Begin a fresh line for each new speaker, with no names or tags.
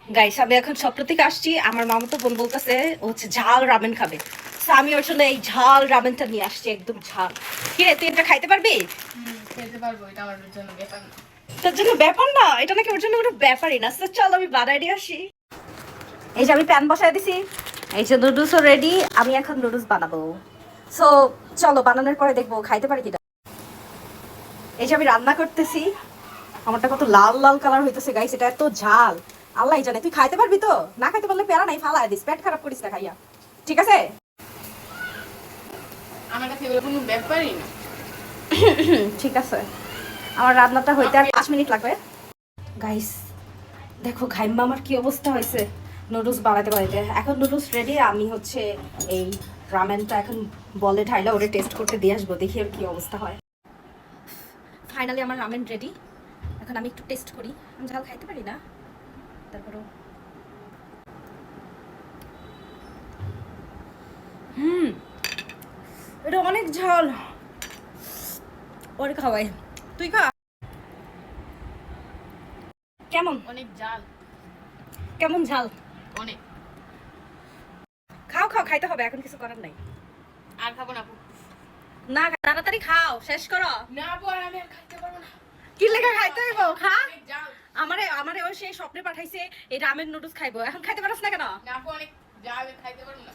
Guys আমি এখন স্বপ্ন থেকে আসছি, আমার মামা তো বোন বলতেছে ও হচ্ছে ঝাল রামেন খাবে। তো আমি ওর জন্য এই ঝাল রামেনটা নিয়ে আসছি, একদম ঝাল। কি রে, তুই এটা খাইতে পারবি?
খেতে পারবো, এটা আমার জন্য ব্যাপার না।
তোর জন্য ব্যাপার না, এটা নাকি ওর জন্য কোনো ব্যাপারই না। তো চল আমি বানাই দিয়ে আসি। এই যে আমি প্যান বসায় দিছি, এই যে নুডলসও রেডি। আমি এখন নুডলস বানাবো। সো চলো বানানোর পরে দেখবো খাইতে পারি কিনা। এই যে আমি রান্না করতেছি, আমারটা কত লাল লাল কালার হইতেছে গাইস, এটা এত ঝাল আল্লাহ জানে। তুই খাইতে পারবি তো? না খাইতে পারলে প্যারা নাই, ফালাই দিস, পেট খারাপ করিস না খাইয়া, ঠিক আছে?
আমার কাছে এগুলো কোনো ব্যাপারই না।
ঠিক আছে, আমার রান্নাটা হইতে আর 5 মিনিট লাগবে। গাইস দেখো ঘাইম্মা আমার কি অবস্থা হয়েছে নুডলস বানাতে বানাতে। এখন নুডলস রেডি, আমি হচ্ছে এই রামেনটা এখন বলে ঢাইলা ওরে টেস্ট করতে দিয়ে আসবো, দেখি আর কি অবস্থা হয়। ফাইনালি আমার রামেন রেডি, এখন আমি একটু টেস্ট করি। আমি ঝাল খাইতে পারি না, তারপরেও এটা অনেক ঝাল। ওরে খাওয়াই, তুই খা। কেমন
অনেক ঝাল,
কেমন ঝাল?
অনেক।
খাও খাও, খাইতে হবে, এখন কিছু করার নাই।
আর খাবো না আপু।
না তাড়াতাড়ি খাও, শেষ করো।
না আপু, আর আমি আর খাইতে পারবো না।
কি লেখা খাইতে হইব? খা।
অনেক ঝাল।
আমারে আমারে ওই সেই স্বপ্নে পাঠাইছে এই রামেন নুডলস খাইবো, এখন খাইতে পারছ না কেন?
না আপু, অনেক ঝাল, খাইতে পারবো না।